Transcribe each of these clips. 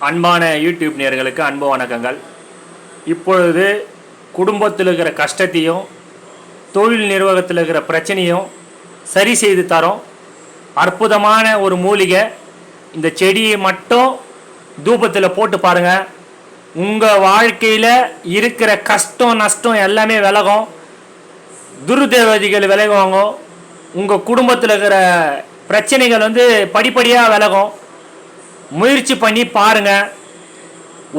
அன்பான யூடியூப் நேயர்களுக்கு அன்பு வணக்கங்கள். இப்பொழுது குடும்பத்தில் இருக்கிற கஷ்டத்தையும் தொழில் நிர்வாகத்தில் இருக்கிற பிரச்சனையும் சரி செய்து தரோம். அற்புதமான ஒரு மூலிகை. இந்த செடியை மட்டும் தூபத்தில் போட்டு பாருங்கள். உங்கள் வாழ்க்கையில் இருக்கிற கஷ்டம் நஷ்டம் எல்லாமே விலகும். துர்தேவதைகள் விலகுவாங்க. உங்கள் குடும்பத்தில் இருக்கிற பிரச்சனைகள் படிப்படியாக விலகும். முயற்சி பண்ணி பாருங்க.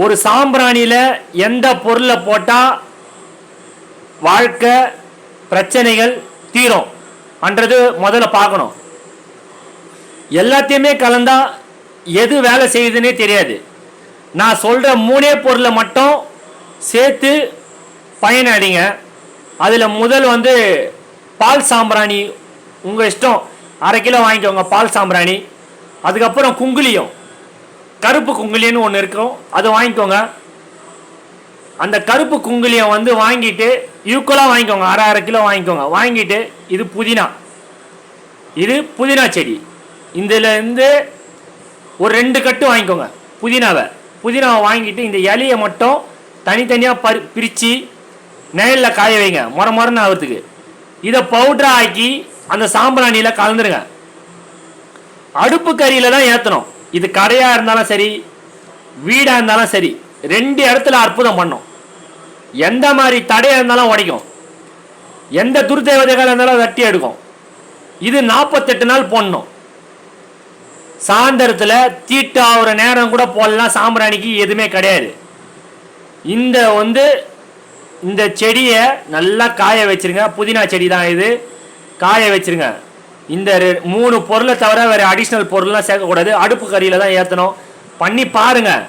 ஒரு சாம்பிராணியில் எந்த பொருளை போட்டால் வாழ்க்கை பிரச்சனைகள் தீரும் என்றது முதல்ல பார்க்கணும். எல்லாத்தையுமே கலந்தா எது வேலை செய்யுதுன்னே தெரியாது. நான் சொல்கிற 3 பொருளை மட்டும் சேர்த்து பயனடைங்க. அதில் முதல் பால் சாம்பிராணி. உங்கள் இஷ்டம், 1/2 கிலோ வாங்கிக்கோங்க பால் சாம்பிராணி. அதுக்கப்புறம் குங்குலியம், கருப்பு குங்குலியன்னு ஒன்று இருக்கும், அதை வாங்கிக்கோங்க. அந்த கருப்பு குங்குலியம் வாங்கிட்டு ஈக்குவலாக வாங்கிக்கோங்க, 1/2 கிலோ வாங்கிக்கோங்க. வாங்கிட்டு இது புதினா, இது புதினா செடி. இதில் ஒரு 2 கட்டு வாங்கிக்கோங்க புதினாவை வாங்கிட்டு இந்த இலையை மட்டும் தனித்தனியாக பிரித்து நிழலில் காய வைங்க, முறன்னு ஆகிறதுக்கு. இதை பவுடராக ஆக்கி அந்த சாம்பிராணியில் கலந்துருங்க. அடுப்பு கறியில் தான் ஏற்றணும். இது கடையாக இருந்தாலும் சரி, வீடாக இருந்தாலும் சரி, 2 இடத்துல அற்புதம் பண்ணும். எந்த மாதிரி தடையாக இருந்தாலும் உடைக்கும். எந்த துர்தேவதைகள் இருந்தாலும் தட்டி எடுக்கும். இது 48 நாள் போடணும். சாயந்தரத்தில் தீட்டு ஆகிற நேரம் கூட போடலாம். சாம்பிராணிக்கு எதுவுமே கிடையாது. இந்த செடியை நல்லா காய வச்சிருங்க. புதினா செடி தான் இது. காய வச்சிருங்க. இந்த 3 பொருளை தவிர வேறு அடிஷ்னல் பொருள்லாம் சேர்க்கக்கூடாது. அடுப்பு கறியில் தான் ஏற்றணும். பண்ணி பாருங்கள்.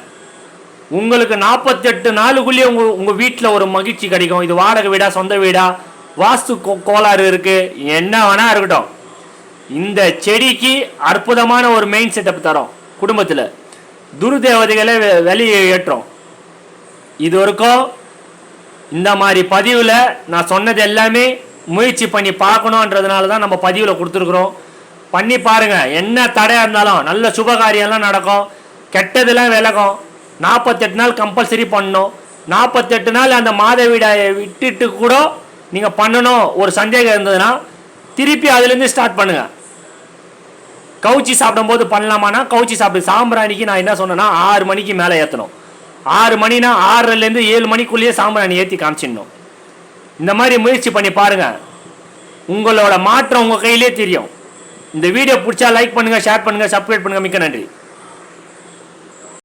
உங்களுக்கு 48 நாளுக்குள்ளேயே உங்கள் வீட்டில் ஒரு மகிழ்ச்சி கிடைக்கும். இது வாடகை வீடா சொந்த வீடா, வாஸ்து கோளாறு இருக்குது, என்ன வேணா இருக்கட்டும், இந்த செடிக்கு அற்புதமான ஒரு மெயின் செட்டப் தரோம். குடும்பத்தில் துர்தேவதைகளை வெளியே ஏற்றோம். இது வரைக்கும் இந்த மாதிரி பதிவில் நான் சொன்னது எல்லாமே முயற்சி பண்ணி பார்க்கணுன்றதுனால தான் நம்ம பதிவில் கொடுத்துருக்குறோம். பண்ணி பாருங்கள். என்ன தடையாக இருந்தாலும் நல்ல சுபகாரியெல்லாம் நடக்கும், கெட்டதெல்லாம் விலகும். 48 நாள் கம்பல்சரி பண்ணணும். 48 நாள் அந்த மாதவிடாயை விட்டுட்டு கூட நீங்கள் பண்ணணும். ஒரு சந்தேகம் இருந்ததுன்னா திருப்பி அதுலேருந்து ஸ்டார்ட் பண்ணுங்கள். கவுச்சி சாப்பிடும்போது பண்ணலாமான்னா கவுச்சி சாப்பிடு. சாம்பிராணிக்கு நான் என்ன சொன்னேன்னா 6 மணிக்கு மேலே ஏற்றணும். 6 மணினா 6லேருந்து 7 மணிக்குள்ளேயே சாம்பிராணி ஏற்றி காமிச்சிடணும். இந்த மாதிரி முயற்சி பண்ணி பாருங்கள். உங்களோட மாற்றம் உங்கள் கையிலே தெரியும். இந்த வீடியோ பிடிச்சா லைக் பண்ணுங்கள், ஷேர் பண்ணுங்கள், சப்ஸ்கிரைப் பண்ணுங்கள். மிக்க நன்றி.